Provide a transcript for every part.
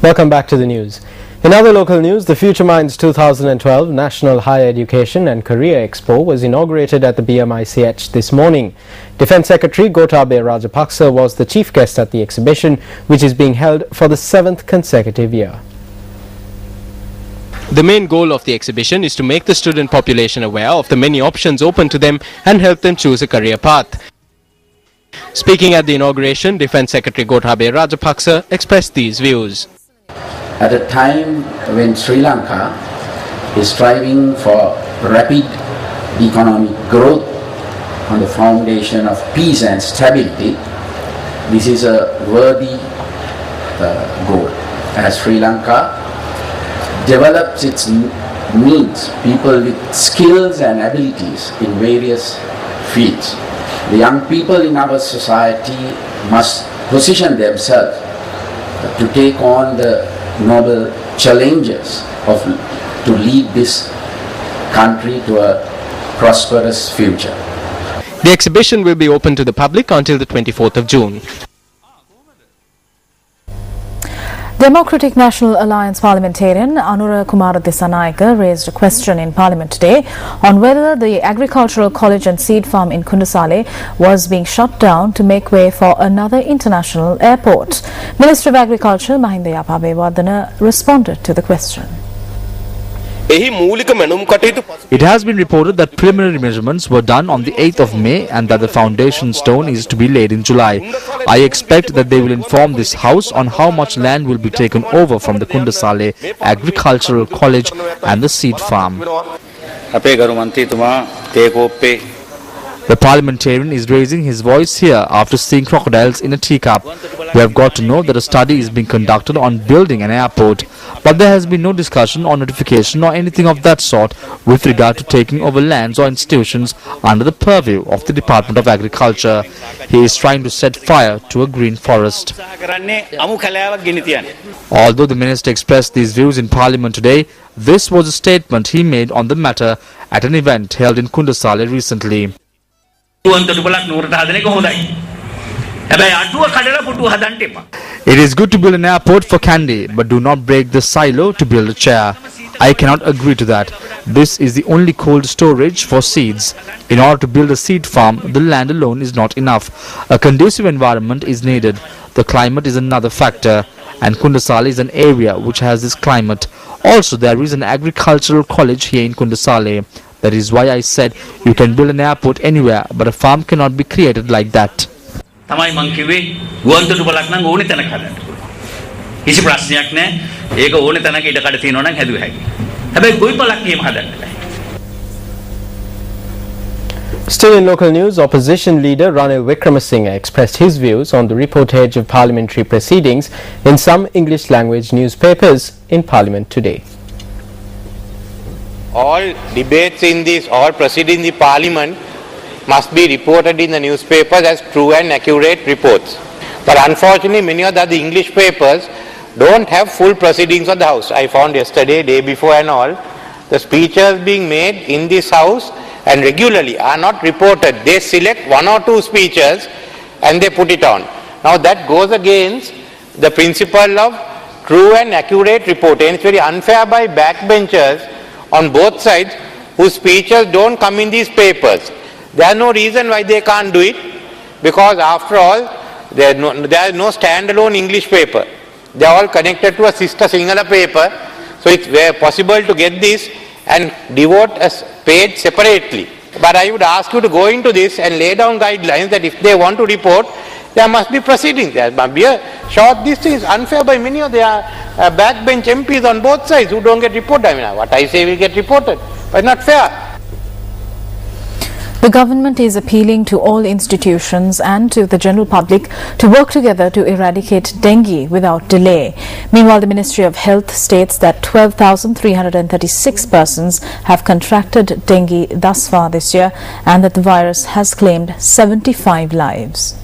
Welcome back to the news. In other local news, the Future Minds 2012 National Higher Education and Career Expo was inaugurated at the BMICH this morning. Defence Secretary Gotabaya Rajapaksa was the chief guest at the exhibition, which is being held for the 7th consecutive year. The main goal of the exhibition is to make the student population aware of the many options open to them and help them choose a career path. Speaking at the inauguration, Defence Secretary Gotabaya Rajapaksa expressed these views. At a time when Sri Lanka is striving for rapid economic growth on the foundation of peace and stability, this is a worthy goal. As Sri Lanka develops its needs, people with skills and abilities in various fields, the young people in our society must position themselves to take on the noble challenges to lead this country to a prosperous future. The exhibition will be open to the public until the 24th of June. Democratic National Alliance parliamentarian Anura Kumara Dissanayake raised a question in Parliament today on whether the Agricultural College and Seed Farm in Kundasale was being shut down to make way for another international airport. Minister of Agriculture Mahinda Yapabewardena responded to the question. It has been reported that preliminary measurements were done on the 8th of May and that the foundation stone is to be laid in July. I expect that they will inform this House on how much land will be taken over from the Kundasale Agricultural College and the Seed Farm. The parliamentarian is raising his voice here after seeing crocodiles in a teacup. We have got to know that a study is being conducted on building an airport, but there has been no discussion or notification or anything of that sort with regard to taking over lands or institutions under the purview of the Department of Agriculture. He is trying to set fire to a green forest. Although the minister expressed these views in Parliament today, this was a statement he made on the matter at an event held in Kundasale recently. It is good to build an airport for Kandy, but do not break the silo to build a chair. I cannot agree to that. This is the only cold storage for seeds. In order to build a seed farm, the land alone is not enough. A conducive environment is needed. The climate is another factor, and Kundasale is an area which has this climate. Also, there is an agricultural college here in Kundasale. That is why I said you can build an airport anywhere, but a farm cannot be created like that. Still in local news, opposition leader Ranil Wickramasinghe expressed his views on the reportage of parliamentary proceedings in some English language newspapers in Parliament today. All debates in this, all proceedings in the Parliament must be reported in the newspapers as true and accurate reports. But unfortunately, many of the English papers don't have full proceedings of the House. I found yesterday, day before and all, the speeches being made in this House and regularly are not reported. They select one or two speeches and they put it on. Now that goes against the principle of true and accurate reporting. And it's very unfair by backbenchers on both sides whose speeches don't come in these papers. There is no reason why they can't do it, because after all there is no standalone English paper. They are all connected to a sister Sinhala paper, so it's very possible to get this and devote a page separately. But I would ask you to go into this and lay down guidelines that if they want to report, there must be proceedings. There must be a short. This is unfair by many of their backbench MPs on both sides who don't get reported. I mean, what I say will get reported, but not fair. The government is appealing to all institutions and to the general public to work together to eradicate dengue without delay. Meanwhile, the Ministry of Health states that 12,336 persons have contracted dengue thus far this year and that the virus has claimed 75 lives.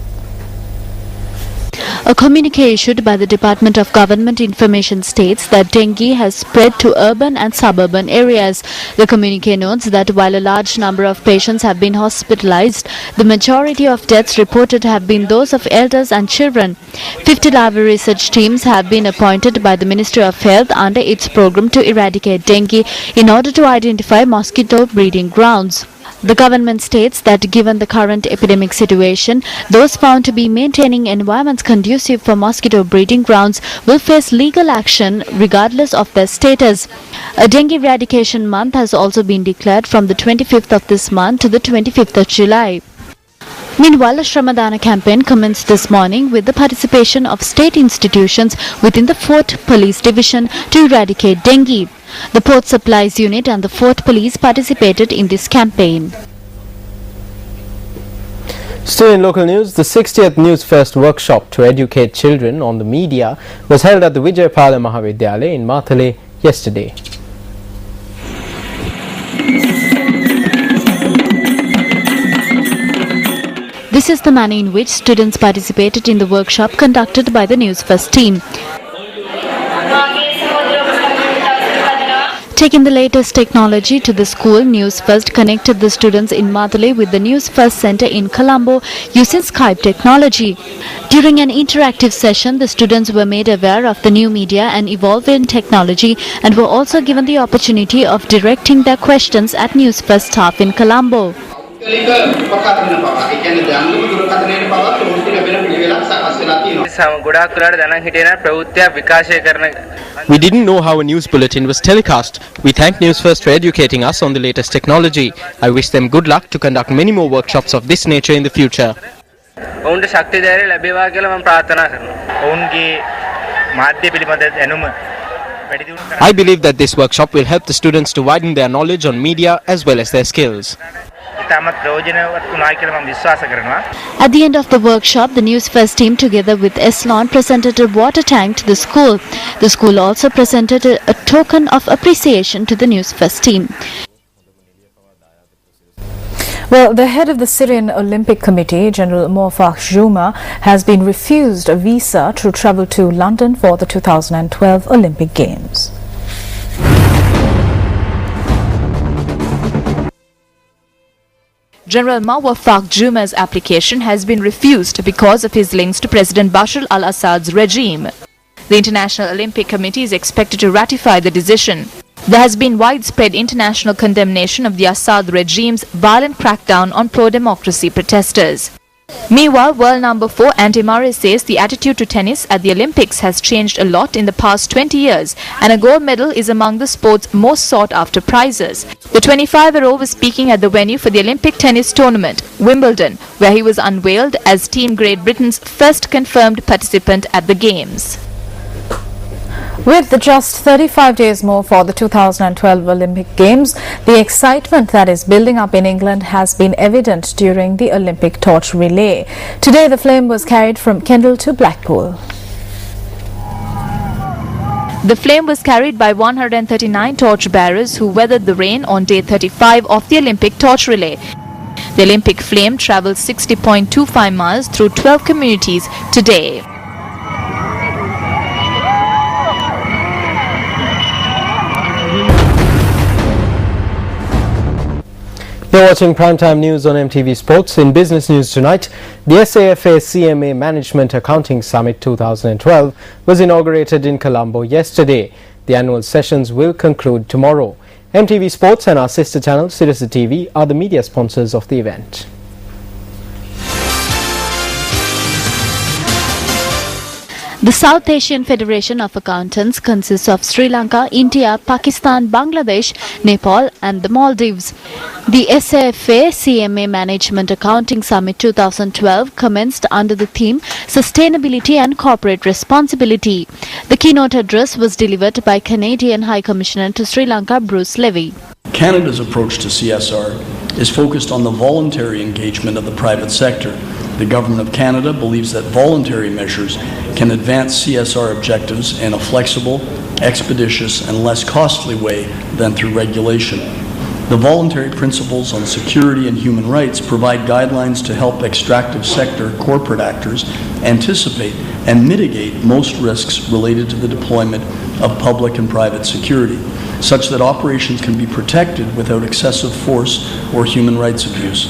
A communique issued by the Department of Government Information states that dengue has spread to urban and suburban areas. The communique notes that while a large number of patients have been hospitalized, the majority of deaths reported have been those of elders and children. 50 live research teams have been appointed by the Ministry of Health under its program to eradicate dengue in order to identify mosquito breeding grounds. The government states that given the current epidemic situation, those found to be maintaining environments conducive for mosquito breeding grounds will face legal action regardless of their status. A dengue eradication month has also been declared from the 25th of this month to the 25th of July. Meanwhile, a Shramadana campaign commenced this morning with the participation of state institutions within the 4th Police Division to eradicate dengue. The Port Supplies Unit and the 4th Police participated in this campaign. Still in local news, the 60th News First workshop to educate children on the media was held at the Vijayapala Mahavidyalaya in Mathale yesterday. This is the manner in which students participated in the workshop conducted by the News First team. Taking the latest technology to the school, News First connected the students in Mathale with the News First Center in Colombo using Skype technology. During an interactive session, the students were made aware of the new media and evolving technology and were also given the opportunity of directing their questions at News First staff in Colombo. We didn't know how a news bulletin was telecast. We thank News First for educating us on the latest technology. I wish them good luck to conduct many more workshops of this nature in the future. I believe that this workshop will help the students to widen their knowledge on media as well as their skills. At the end of the workshop, the News First team together with Eslon presented a water tank to the school. The school also presented a token of appreciation to the News First team. Well, the head of the Syrian Olympic Committee, General Moaffaq Juma, has been refused a visa to travel to London for the 2012 Olympic Games. General Moaffaq Juma's application has been refused because of his links to President Bashar al-Assad's regime. The International Olympic Committee is expected to ratify the decision. There has been widespread international condemnation of the Assad regime's violent crackdown on pro-democracy protesters. Meanwhile, world number 4 Andy Murray says the attitude to tennis at the Olympics has changed a lot in the past 20 years and a gold medal is among the sport's most sought-after prizes. The 25-year-old was speaking at the venue for the Olympic tennis tournament, Wimbledon, where he was unveiled as Team Great Britain's first confirmed participant at the Games. With just 35 days more for the 2012 Olympic Games, the excitement that is building up in England has been evident during the Olympic torch relay. Today, the flame was carried from Kendal to Blackpool. The flame was carried by 139 torch bearers who weathered the rain on day 35 of the Olympic torch relay. The Olympic flame travelled 60.25 miles through 12 communities today. You're watching Primetime News on MTV Sports. In business news tonight, the SAFA CMA Management Accounting Summit 2012 was inaugurated in Colombo yesterday. The annual sessions will conclude tomorrow. MTV Sports and our sister channel, Sirasa TV, are the media sponsors of the event. The South Asian Federation of Accountants consists of Sri Lanka, India, Pakistan, Bangladesh, Nepal and the Maldives. The SAFA CMA Management Accounting Summit 2012 commenced under the theme Sustainability and Corporate Responsibility. The keynote address was delivered by Canadian High Commissioner to Sri Lanka, Bruce Levy. Canada's approach to CSR is focused on the voluntary engagement of the private sector. The Government of Canada believes that voluntary measures can advance CSR objectives in a flexible, expeditious, and less costly way than through regulation. The voluntary principles on security and human rights provide guidelines to help extractive sector corporate actors anticipate and mitigate most risks related to the deployment of public and private security, such that operations can be protected without excessive force or human rights abuse.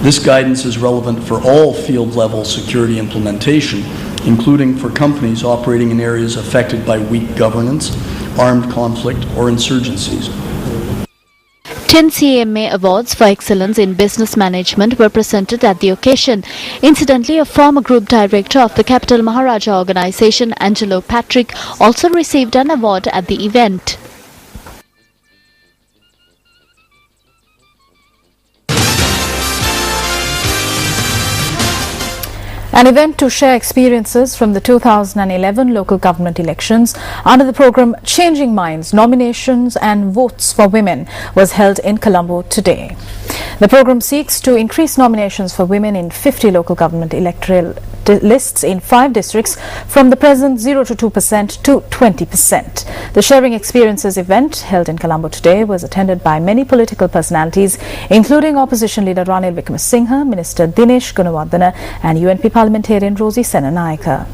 This guidance is relevant for all field-level security implementation, including for companies operating in areas affected by weak governance, armed conflict, or insurgencies. 10 CMA Awards for Excellence in Business Management were presented at the occasion. Incidentally, a former group director of the Capital Maharaja organization, Angelo Patrick, also received an award at the event. An event to share experiences from the 2011 local government elections under the program Changing Minds, Nominations and Votes for Women was held in Colombo today. The program seeks to increase nominations for women in 50 local government electoral lists in 5 districts from the present 0 to 2% to 20%. The Sharing Experiences event held in Colombo today was attended by many political personalities, including opposition leader Ranil Wickremesinghe, Minister Dinesh Gunawardena and UNP parliamentarian Rosie Senanayake.